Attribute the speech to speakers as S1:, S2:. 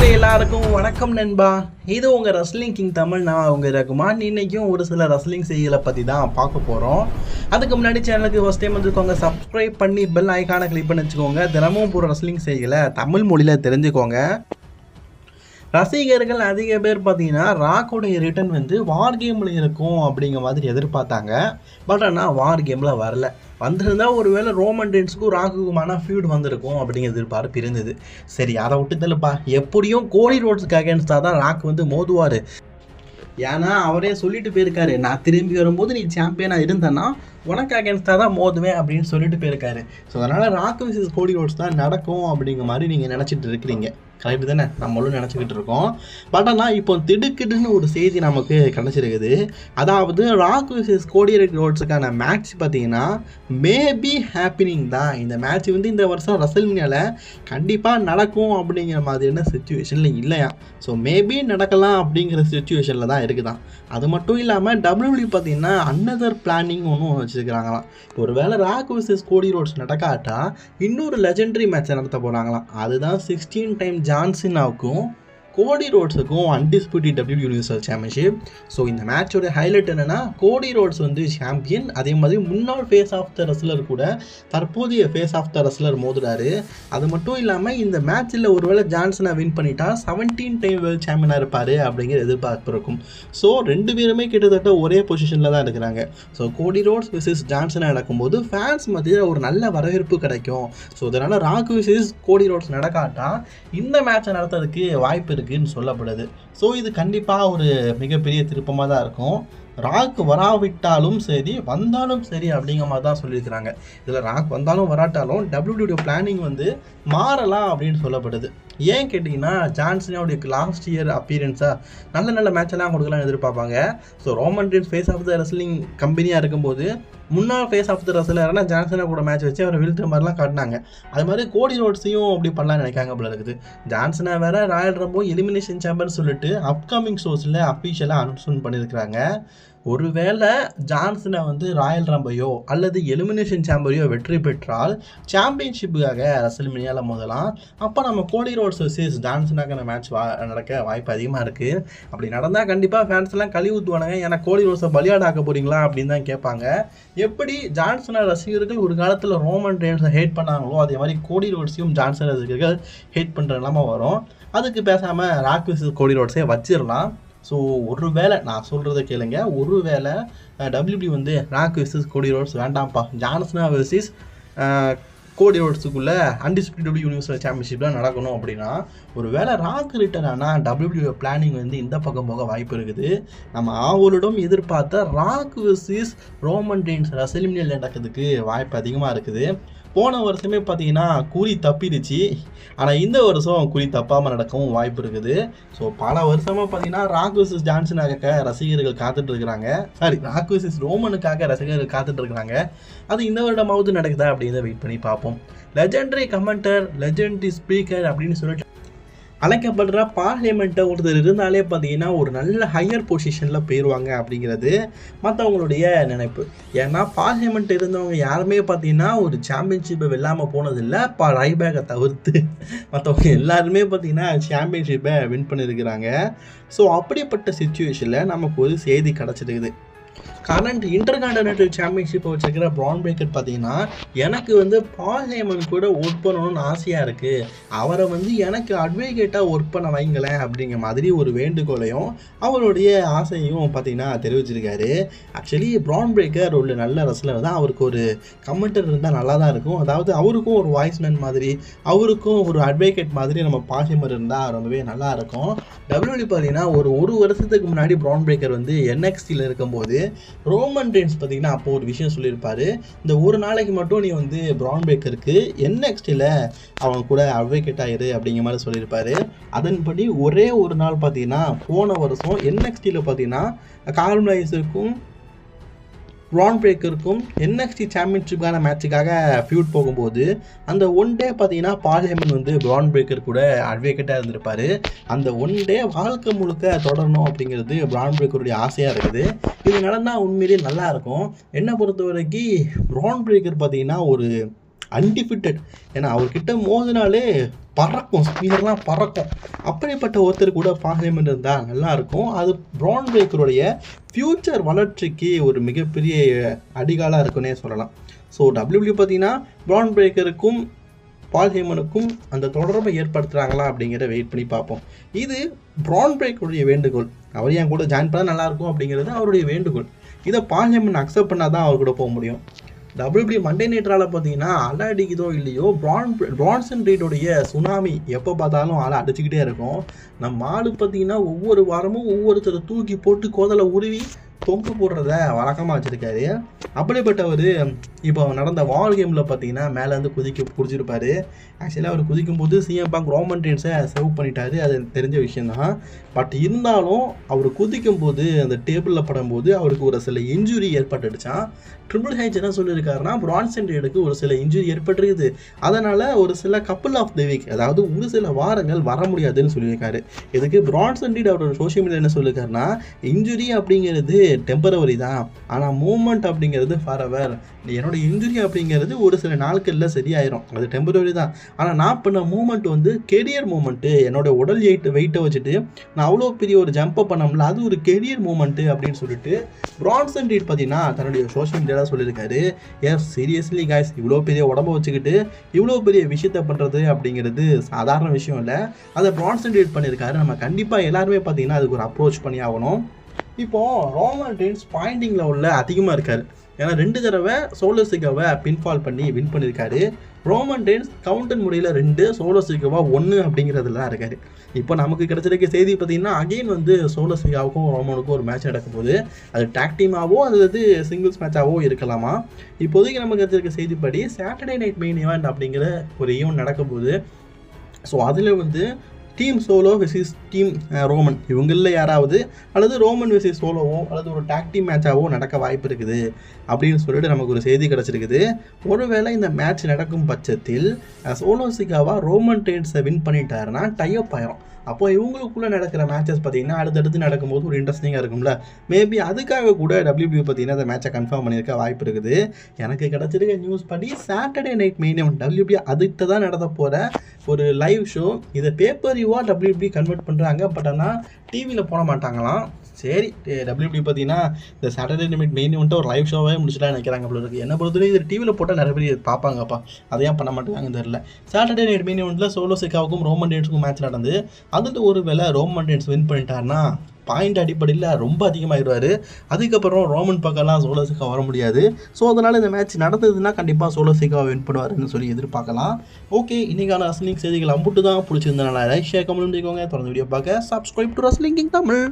S1: எல்லாருக்கும் வணக்கம் நண்பா. இது உங்கள் ரெஸ்லிங் கிங் தமிழ். நான் உங்கள் ரகுமான். இன்றைக்கும் ஒரு சில ரெஸ்லிங் செய்திகளை பற்றி தான் பார்க்க போகிறோம். அதுக்கு முன்னாடி சேனலுக்கு ஃபஸ்ட் டைம் வந்துருக்கோங்க, சப்ஸ்கிரைப் பண்ணி பெல் ஐக்கானை கிளிக் பண்ணி வச்சுக்கோங்க. தினமும் போகிற ரெஸ்லிங் செய்திகளை தமிழ் மொழியில் தெரிஞ்சுக்கோங்க. ரசிகர்கள் அதிக பேர் பார்த்தீங்கன்னா ராக்கோடைய ரிட்டர்ன் வந்து வார் கேமில் இருக்கும் அப்படிங்கிற மாதிரி எதிர்பார்த்தாங்க. பட் ஆனால் வார் கேமில் வரல. வந்திருந்தால் ஒருவேளை ரோமன் ரெயின்ஸுக்கும் ராக்குக்குமான ஃபியூட் வந்திருக்கும் அப்படிங்கிற எதிர்பார்ப்பு இருந்தது. சரி, அதை விட்டு தள்ளுப்பா. எப்படியும் கோடி ரோட்ஸுக்கு அகேன்ஸ்டாக தான் ராக் வந்து மோதுவார். ஏன்னா அவரே சொல்லிட்டு போயிருக்காரு, நான் திரும்பி வரும்போது நீ சாம்பியனாக இருந்தேன்னா உனக்கு அகேன்ஸ்டாக தான் மோதுவேன் அப்படின்னு சொல்லிட்டு போயிருக்காரு. ஸோ அதனால் ராக் விசஸ் கோடி ரோட்ஸ் தான் நடக்கும் அப்படிங்கிற மாதிரி நீங்கள் நினச்சிட்டு இருக்கிறீங்க. கரெக்டு தானே? நம்மளும் நினச்சிக்கிட்டு இருக்கோம். பட் ஆனால் இப்போ திடுக்கிடுன்னு ஒரு செய்தி நமக்கு கிடச்சிருக்குது. அதாவது ராக் விசஸ் கோடி ரோட்ஸுக்கான மேட்ச் பார்த்தீங்கன்னா மேபி ஹேப்பனிங் தான். இந்த மேட்ச் வந்து இந்த வருஷம் ரெஸ்ல்மேனியால கண்டிப்பாக நடக்கும் அப்படிங்கிற மாதிரியான சிச்சுவேஷனில் இல்லையா. ஸோ மேபி நடக்கலாம் அப்படிங்கிற சிச்சுவேஷனில் தான் இருக்குதான். அது மட்டும் இல்லாமல் WWE பார்த்தீங்கன்னா அன்னதர் பிளானிங் ஒன்றும் வச்சுருக்கிறாங்களாம். ஒரு வேளை ராக் விசஸ் கோடி ரோட்ஸ் நடக்காட்டா இன்னொரு லெஜெண்டரி மேட்சை நடத்த போகிறாங்களாம். அதுதான் 16 டைம் ஜான் சீனாவுக்கும் கோடி ரோட்ஸுக்கும் undisputed WWE universal championship. So இந்த மேட்சோட ஹைலைட் என்னென்னா கோடி ரோட்ஸ் வந்து சாம்பியன், அதே மாதிரி முன்னாள் ஃபேஸ் ஆஃப் த ரெஸ்லர் கூட தற்போதைய ஃபேஸ் ஆஃப் த ரெஸ்லர் மோதுறாரு. அது மட்டும் இல்லாமல் இந்த மேட்ச்சில் ஒருவேளை ஜான்சனை வின் பண்ணிட்டா 17 டைம் வேர்ல்ட் சாம்பியனாக இருப்பார் அப்படிங்கிற எதிர்பார்ப்பு இருக்கும். ஸோ ரெண்டு பேருமே கிட்டத்தட்ட ஒரே பொசிஷனில் தான் இருக்கிறாங்க. ஸோ கோடி ரோட்ஸ் விசஸ் ஜான்சனை நடக்கும்போது ஃபேன்ஸ் மத்தியில் ஒரு நல்ல வரவேற்பு கிடைக்கும். ஸோ இதனால் ராக் விசஸ் கோடி ரோட்ஸ் நடக்காட்டா இந்த மேட்சை நடத்துறதுக்கு வாய்ப்பு இருக்குன்னு சொல்லப்படுது. ஸோ இது கண்டிப்பாக ஒரு மிகப்பெரிய திருப்பமாக தான் இருக்கும். ராக் வராவிட்டாலும் சரி வந்தாலும் சரி அப்படிங்கிற மாதிரி தான் சொல்லியிருக்கிறாங்க. இதில் ராக் வந்தாலும் வராட்டாலும் WWE பிளானிங் வந்து மாறலாம் அப்படின்னு சொல்லப்படுது. ஏன் கேட்டிங்கன்னா ஜான்சனுடைய லாஸ்ட் இயர் அப்பீரன்ஸாக நல்ல மேட்செல்லாம் கொடுக்கலாம்னு எதிர்பார்ப்பாங்க. So Roman Reigns face of the wrestling கம்பெனியாக இருக்கும்போது முன்னாள் ஃபேஸ் ஆஃப் த ரெஸ்லர்னா ஜான்சனை கூட மேட்ச் வச்சு அவரை வீழ்த்துற மாதிரிலாம் காட்டினாங்க. அது மாதிரி கோடி ரோட்ஸையும் அப்படி பண்ணலாம்னு நினைக்காங்க போல இருக்குது. ஜான்சனை வேற ராயல் ரம்போ எலிமினேஷன் சாம்பியன் சொல்லிட்டு அப்கமிங் ஷோஸில் அஃபீஷியலாக அனௌன்ஸ்மெண்ட் பண்ணியிருக்கிறாங்க. ஒருவேளை ஜான்சனை வந்து ராயல் ரம்பையோ அல்லது எலிமினேஷன் சாம்பியனையோ வெற்றி பெற்றால் சாம்பியன்ஷிப்புக்காக ரெஸ்ல்மேனியாவில் மோதலாம். அப்போ நம்ம கோடி ரோட்ஸ் வர்சஸ் ஜான்சனாக்கான மேட்ச் நடக்க வாய்ப்பு அதிகமாக இருக்குது. அப்படி நடந்தால் கண்டிப்பாக ஃபேன்ஸ் எல்லாம் கழி ஊற்றுவானுங்க. ஏன்னா கோடி ரோட்ஸை பலியாடாக்க போகிறீங்களா அப்படின்னு தான் கேட்பாங்க. எப்படி ஜான்சனை ரசிகர்கள் ஒரு காலத்தில் ரோமன் ரெயின்ஸை ஹேட் பண்ணாங்களோ அதே மாதிரி கோடி ரோட்ஸையும் ஜான்சன் ரசிகர்கள் ஹேட் பண்ணுற நிலைமை வரும். அதுக்கு பேசாமல் ராக் விசஸ் கோடி ரோட்ஸே வச்சிடலாம். ஸோ ஒரு வேளை நான் சொல்கிறத கேளுங்க, ஒரு வேளை WWE வந்து ராக் விசஸ் கோடி ரோட்ஸ் வேண்டாம்ப்பா, ஜான்சனா வெர்சஸ் கோடி ரோட்ஸுக்குள்ளே அன்டிஸ்பியூட்டட் யூனிவர்சல் சாம்பியன்ஷிப்லாம் நடக்கணும் அப்படின்னா ஒரு வேளை ராக் ரிட்டர்ன் ஆனால் WWE பிளானிங் வந்து இந்த பக்கம் போக வாய்ப்பு இருக்குது. நம்ம ஆவலுடன் எதிர்பார்த்த ராக் விசஸ் ரோமன் ரெயின்ஸ் ரெஸ்ல்மேனியாவில் நடக்கிறதுக்கு வாய்ப்பு அதிகமாக இருக்குது. போன வருஷமே பார்த்தீங்கன்னா குறி தப்பிடுச்சு. ஆனால் இந்த வருஷம் குறி தப்பாமல் நடக்கவும் வாய்ப்பு இருக்குது. ஸோ பல வருஷமாக பார்த்தீங்கன்னா ராக் விசஸ் ஜான்சனாக ரசிகர்கள் காத்துட்ருக்குறாங்க. ராக் விசஸ் ரோமனுக்காக ரசிகர்கள் காத்துட்ருக்குறாங்க. அது இந்த வருடமாவது நடக்குதா அப்படின்னு வெயிட் பண்ணி பார்ப்போம். லெஜெண்டரி கமெண்டர், லெஜெண்டரி ஸ்பீக்கர் அப்படின்னு சொல்லிட்டு அழைக்கப்படுற பார்லிமெண்ட்டை ஒருத்தர் இருந்தாலே பார்த்தீங்கன்னா ஒரு நல்ல ஹையர் பொசிஷனில் போயிடுவாங்க அப்படிங்கிறது மற்றவங்களுடைய நினைப்பு. ஏன்னா பார்லிமெண்ட் இருந்தவங்க யாருமே பார்த்தீங்கன்னா ஒரு சாம்பியன்ஷிப்பை வெல்லாமல் போனதில்லை. ரைபேக்கை தவிர்த்து மற்றவங்க எல்லாருமே பார்த்தீங்கன்னா சாம்பியன்ஷிப்பை வின் பண்ணியிருக்கிறாங்க. ஸோ அப்படிப்பட்ட சிச்சுவேஷனில் நமக்கு ஒரு செய்தி கிடச்சிருக்குது. கரண்ட் இன்டர்கான்டினென்டல் சாம்பியன்ஷிப்பை வச்சுருக்கிற பிரான் பிரேக்கர் பார்த்தீங்கன்னா எனக்கு வந்து பால் ஹேமன் கூட ஒர்க் பண்ணணும்னு ஆசையாக இருக்குது, அவரை வந்து எனக்கு அட்வொகேட்டாக ஒர்க் பண்ண வைங்களேன் அப்படிங்கிற மாதிரி ஒரு வேண்டுகோளையும் அவருடைய ஆசையும் பார்த்தீங்கன்னா தெரிவிச்சிருக்காரு. ஆக்சுவலி பிரான் பிரேக்கர் ஒரு நல்ல ரெஸ்லர் தான். அவருக்கு ஒரு கமெண்டர் இருந்தால் நல்லா தான் இருக்கும். அதாவது அவருக்கும் ஒரு வாய்ஸ்மேன் மாதிரி, அவருக்கும் ஒரு அட்வொகேட் மாதிரி நம்ம பால் ஹேமர் இருந்தால் ரொம்பவே நல்லா இருக்கும். WWE பார்த்தீங்கன்னா ஒரு வருஷத்துக்கு முன்னாடி பிரான் பிரேக்கர் வந்து NXTயில் இருக்கும்போது ரோமன் ரெயின்ஸ் பார்த்தீங்கன்னா அப்போ ஒரு விஷயம் சொல்லியிருப்பாரு, இந்த ஒரு நாளைக்கு மட்டும் நீ வந்து பிரான் பிரேக்கருக்கு NXTயில் அவங்க கூட அட்வொகேட் ஆயிரு அப்படிங்கிற மாதிரி சொல்லியிருப்பாரு. அதன்படி ஒரே ஒரு நாள் பார்த்தீங்கன்னா போன வருஷம் NXTயில் பார்த்தீங்கன்னா கார்ல் லைஸுக்கும் பிரான் பிரேக்கருக்கும் NXT சாம்பியன்ஷிப்புக்கான மேட்சுக்காக ஃபியூட் போகும்போது அந்த ஒன் டே பார்த்தீங்கன்னா பால் ஹேமன் வந்து பிரான் பிரேக்கர் கூட அட்வொகேட்டாக இருந்திருப்பார். அந்த ஒன் டே வாழ்க்கை முழுக்க தொடரணும் அப்படிங்கிறது பிரான் பிரேக்கருடைய ஆசையாக இருக்குது. இது நடந்தால் உண்மையிலேயே நல்லாயிருக்கும். என்னை பொறுத்த வரைக்கும் பிரான் பிரேக்கர் பார்த்தீங்கன்னா ஒரு அன்டிஃபிட்டட். ஏன்னா அவர்கிட்ட மோதினாலே பறக்கும், ஸ்பீடர்லாம் பறக்கும். அப்படிப்பட்ட ஒருத்தர் கூட பால் ஹேமன் இருந்தால் நல்லாயிருக்கும். அது ப்ரான் பிரேக்கருடைய ஃப்யூச்சர் வளர்ச்சிக்கு ஒரு மிகப்பெரிய அடிகாலாக இருக்குன்னே சொல்லலாம். ஸோ WWE பார்த்தீங்கன்னா ப்ரான் பிரேக்கருக்கும் பால் ஹேமனுக்கும் அந்த தொடர்பை ஏற்படுத்துகிறாங்களா அப்படிங்கிறத வெயிட் பண்ணி பார்ப்போம். இது ப்ரான் பிரேக்கருடைய வேண்டுகோள். அவர் என் கூட ஜாயின் பண்ணால் நல்லாயிருக்கும் அப்படிங்கிறது அவருடைய வேண்டுகோள். இதை பால் ஹேமன் அக்செப்ட் பண்ணால் தான் அவர் கூட போக முடியும். WWE மண்டே நைட்ரால் பார்த்தீங்கன்னா அலை அடிக்குதோ இல்லையோ பிரான்சன் ரீடோடைய சுனாமி எப்போ பார்த்தாலும் அலை அடிச்சுக்கிட்டே இருக்கும். நம்ம ஆளு பார்த்தீங்கன்னா ஒவ்வொரு வாரமும் ஒவ்வொருத்தரை தூக்கி போட்டு கோதலை உருவி தொங்கு போடுறத வழக்கமாக வச்சுருக்காரு. அப்படிப்பட்டவர் இப்போ நடந்த வால் கேமில் பார்த்தீங்கன்னா மேலேருந்து குதிச்சிருப்பார். ஆக்சுவலாக அவர் குதிக்கும்போது சிஎம் பேங்க் ரோமன் ரெயின்ஸை சேவ் பண்ணிட்டாரு, அது தெரிஞ்ச விஷயந்தான். பட் இருந்தாலும் அவர் குதிக்கும்போது அந்த டேபிளில் படும்போது அவருக்கு ஒரு சில இன்ஜுரி ஏற்பட்டுடுச்சான். ட்ரிபிள் ஹெச் என்ன சொல்லியிருக்காருன்னா பிரான்சன் ரீடுக்கு ஒரு சில இன்ஜுரி ஏற்பட்டிருக்குது, அதனால் ஒரு சில கப்புள் ஆஃப் தி வீக், அதாவது ஒரு சில வாரங்கள் வர முடியாதுன்னு சொல்லியிருக்காரு. இதுக்கு பிரான்சன் ரீட் அவரோட சோஷியல் மீடியா என்ன சொல்லியிருக்காருன்னா, இன்ஜுரி அப்படிங்கிறது டெம்பரவரி தான், ஆனால் மூவ்மெண்ட் அப்படிங்கிறது ஃபாரெவர். என்னோட இன்ஜுரி அப்படிங்கிறது ஒரு சில நாட்களில் சரியாயிரும், அது டெம்பரவரி தான். ஆனால் நான் பண்ண மூவ்மெண்ட் வந்து கெரியர் மூவ்மெண்ட்டு. என்னோட உடல் வெயிட்டை வச்சுட்டு நான் அவ்வளோ பெரிய ஒரு ஜம்பை பண்ணோம்ல, அது ஒரு கெரியர் மூவ்மெண்ட்டு அப்படின்னு சொல்லிட்டு பிரான்சன் ரீட் பார்த்தீங்கன்னா தன்னுடைய சோஷியல் மீடியாவில் சொல்லியிருக்காரு. எஸ் சீரியஸ்லி காய்ஸ், இவ்வளோ பெரிய உடம்பை வச்சுக்கிட்டு இவ்வளோ பெரிய விஷயத்தை பண்ணுறது அப்படிங்கிறது சாதாரண விஷயம் இல்லை. அதை பிரான்சன் ரீட் பண்ணியிருக்காரு. நம்ம கண்டிப்பாக எல்லாருமே பார்த்தீங்கன்னா அதுக்கு ஒரு அப்ரோச் பண்ணி ஆகணும். இப்போது ரோமன் ரெயின்ஸ் பாயிண்டிங் லெவலில் அதிகமாக இருக்கார். ஏன்னா 2 தடவை சோலோ சிக்காவை பின்ஃபால் பண்ணி வின் பண்ணியிருக்காரு. ரோமன் ரெயின்ஸ் கவுண்டன் முறையில் 2, சோலோ சிக்காவா 1 அப்படிங்கிறதுல தான் இருக்காரு. இப்போ நமக்கு கிடைச்சிருக்க செய்தி பார்த்தீங்கன்னா அகெயின் வந்து சோலோ சிக்காவுக்கும் ரோமனுக்கும் ஒரு மேட்ச் நடக்கும் போது அது டாக் டீமாவோ அல்லது சிங்கிள்ஸ் மேட்சாவோ இருக்கலாமா. இப்போதைக்கு நமக்கு கிடைச்சிருக்க செய்திப்படி சாட்டர்டே நைட் மெயின் ஈவெண்ட் அப்படிங்கிற ஒரு ஈவெண்ட் நடக்கும் போது, ஸோ அதில் வந்து team Solo versus team Roman இவங்களில் யாராவது அல்லது ரோமன் வெர்சஸ் சோலோவோ அல்லது ஒரு டாக் டீம் மேட்சாவோ நடக்க வாய்ப்பு இருக்குது அப்படின்னு சொல்லிட்டு நமக்கு ஒரு செய்தி கிடச்சிருக்குது. ஒருவேளை இந்த மேட்ச் நடக்கும் பட்சத்தில் சோலோ சிக்காவா ரோமன் ரெயின்ஸை வின் பண்ணிட்டாருன்னா டைஅப் ஆயிரும். அப்போ இவங்களுக்குள்ளே நடக்கிற மேட்சஸ் பார்த்தீங்கன்னா அடுத்தடுத்து நடக்கும்போது ஒரு இன்ட்ரெஸ்டிங்காக இருக்கும்ல. மேபி அதுக்காக கூட WWE பார்த்தீங்கன்னா அந்த மேட்சை கன்ஃபார்ம் பண்ணியிருக்க வாய்ப்பு இருக்குது. எனக்கு கிடச்சிருக்க நியூஸ் படி Saturday night main event WWE அதுக்கிட்ட தான் நடத்த போகிற ஒரு லைவ் ஷோ. இதை பேப்பர் வியூவாக WWE கன்வெர்ட் பண்ணுறாங்க. பட் ஆனால் டிவியில் போட மாட்டாங்களாம். சரி, WWE பார்த்தீங்கன்னா இந்த சாட்டர்டே நைட் மெயின் ஈவெண்ட்டை ஒரு லைவ் ஷோவே முடிச்சுட்டா நினைக்கிறாங்க போல இருக்குது. என்ன பொறுத்தவரைக்கும் இது டிவியில் போட்டால் நிறைய பேர் பார்ப்பாங்கப்பா, அதையும் பண்ண மாட்டாங்கன்னு தெரியல. சாட்டர்டே நைட் மெயின் ஈவெண்ட்டில் சோலோ சிக்காவுக்கும் ரோமன் ரெயின்ஸுக்கும் மேட்ச் நடந்து அதில் ஒரு வேளை ரோமன் ரெயின்ஸ் வின் பண்ணிட்டாருன்னா பாயிண்ட் அடிப்படையில் ரொம்ப அதிகமாகிடுவார். அதுக்கப்புறம் ரோமன் பக்கம்லாம் சோலோ சிக்கா வர முடியாது. ஸோ அதனால் இந்த மேட்ச் நடந்ததுன்னா கண்டிப்பாக சோலோ சிக்காவை வின் பண்ணுவாருன்னு சொல்லி எதிர்பார்க்கலாம். ஓகே, இன்றைக்கான ரஸ்லிங் செய்திகள் அம்புட்டு தான். பிடிச்சிருந்தனால லைக் ஷேர் கமெண்ட் பண்ணிக்கோங்க. தொடர்ந்து வீடியோ பார்க்க subscribe to wrestling king Tamil.